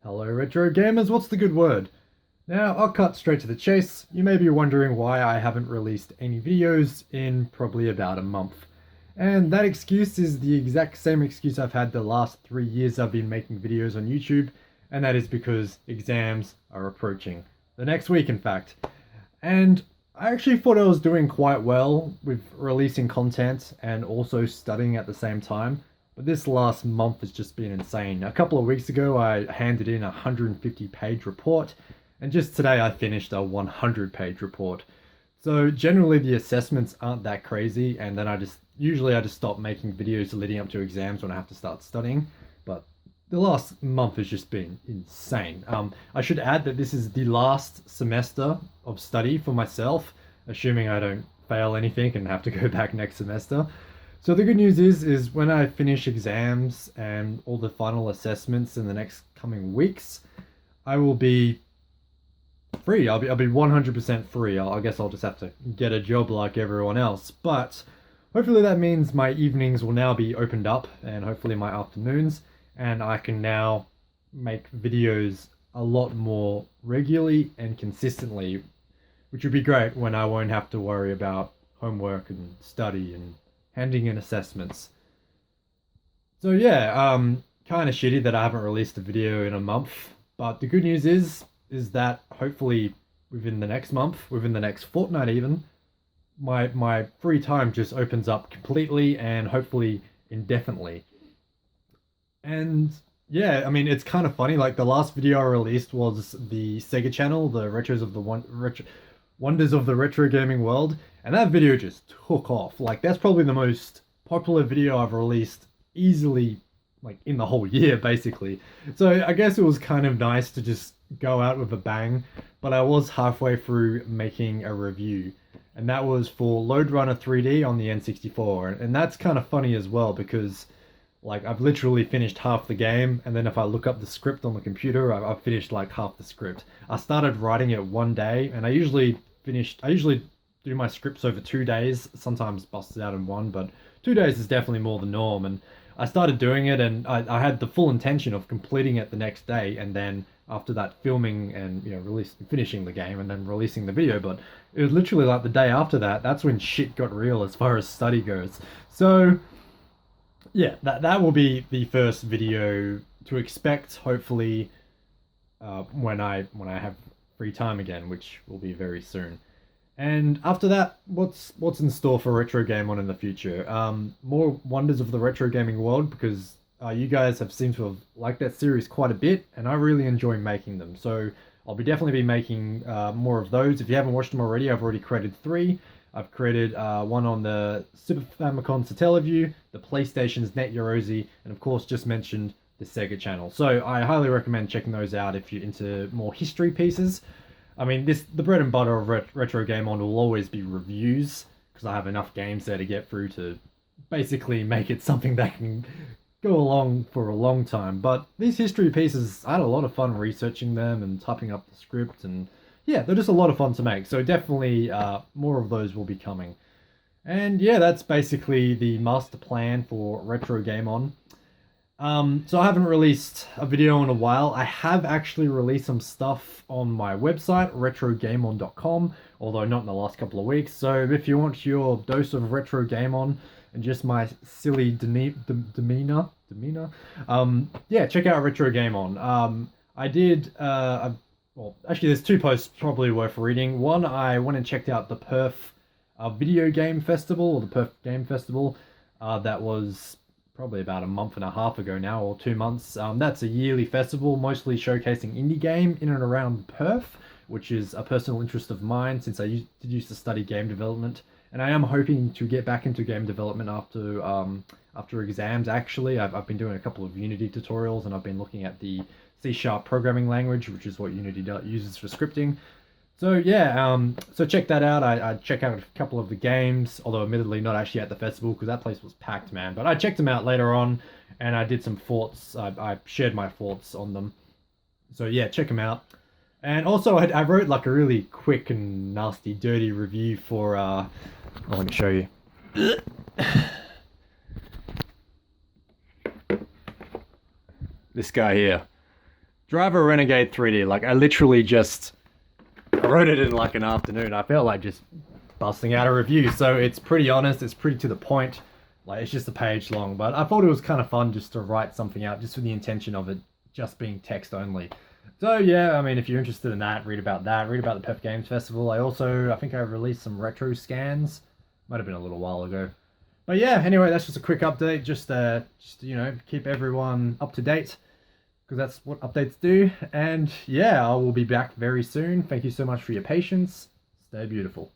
Hello, retro gamers. What's the good word? Now, I'll cut straight to the chase. You may be wondering why I haven't released any videos in probably about a month. And that excuse is the exact same excuse I've had the last 3 years I've been making videos on YouTube, and that is because exams are approaching. The next week, in fact. And I actually thought I was doing quite well with releasing content and also studying at the same time. But this last month has just been insane. A couple of weeks ago, I handed in a 150-page report, and just today I finished a 100-page report. So generally the assessments aren't that crazy, and then I just stop making videos leading up to exams when I have to start studying. But the last month has just been insane. I should add that this is the last semester of study for myself, assuming I don't fail anything and have to go back next semester. So the good news is when I finish exams and all the final assessments in the next coming weeks, I will be free. I'll be 100% free. I guess I'll just have to get a job like everyone else. But hopefully that means my evenings will now be opened up and hopefully my afternoons, and I can now make videos a lot more regularly and consistently, which would be great when I won't have to worry about homework and study and handing in assessments. So yeah, kind of shitty that I haven't released a video in a month, but the good news is that hopefully within the next month, within the next fortnight even, my free time just opens up completely and hopefully indefinitely. And yeah, I mean it's kind of funny. Like the last video I released was the Sega channel, the retros of the wonders of the retro gaming world, and that video just took off. Like that's probably the most popular video I've released easily, like in the whole year basically. So I guess it was kind of nice to just go out with a bang, but I was halfway through making a review, and that was for Lode Runner 3D on the N64, and that's kind of funny as well because like I've literally finished half the game, and then if I look up the script on the computer, I've finished like half the script. I started writing it one day, and I usually do my scripts over 2 days, sometimes bust it out in one, but 2 days is definitely more the norm. And I started doing it, and I had the full intention of completing it the next day, and then after that filming and finishing the game and then releasing the video. But it was literally like the day after that, that's when shit got real as far as study goes. So yeah, that will be the first video to expect, hopefully, when I have free time again, which will be very soon. And after that, what's in store for Retro Game On in the future? More wonders of the retro gaming world, because you guys have seemed to have liked that series quite a bit, and I really enjoy making them. So I'll definitely be making more of those. If you haven't watched them already, I've already created 3. I've created one on the Super Famicom Satellaview, the PlayStation's Net Yaroze, and of course just mentioned the Sega channel. So I highly recommend checking those out if you're into more history pieces. I mean, the bread and butter of Retro Game On will always be reviews, because I have enough games there to get through to basically make it something that can go along for a long time. But these history pieces, I had a lot of fun researching them and typing up the script, and yeah, they're just a lot of fun to make. So definitely more of those will be coming. And yeah, that's basically the master plan for Retro Game On. So I haven't released a video in a while. I have actually released some stuff on my website, retrogameon.com, although not in the last couple of weeks. So if you want your dose of Retro Game On and just my silly demeanor, yeah, check out Retro Game On. Well, actually, there's 2 posts probably worth reading. One, I went and checked out the Perth Video Game Festival, or the Perth Game Festival. That was probably about a month and a half ago now, or 2 months. That's a yearly festival, mostly showcasing indie game in and around Perth, which is a personal interest of mine since I used to study game development, and I am hoping to get back into game development after exams. Actually, I've been doing a couple of Unity tutorials, and I've been looking at the C# programming language, which is what Unity uses for scripting. So yeah, so check that out. I check out a couple of the games, although admittedly not actually at the festival because that place was packed, man. But I checked them out later on, and I did some thoughts. I shared my thoughts on them. So yeah, check them out. And also, I wrote like a really quick and nasty, dirty review for. Let me show you. This guy here. Driver Renegade 3D. Like, I literally just wrote it in like an afternoon. I felt like just busting out a review. So it's pretty honest, it's pretty to the point. Like, it's just a page long, but I thought it was kind of fun just to write something out just with the intention of it just being text only. So yeah, I mean, if you're interested in that, read about that. Read about the Perth Games Festival. I think I released some retro scans. Might have been a little while ago. But yeah, anyway, that's just a quick update. Just keep everyone up to date because that's what updates do. And yeah, I will be back very soon. Thank you so much for your patience. Stay beautiful.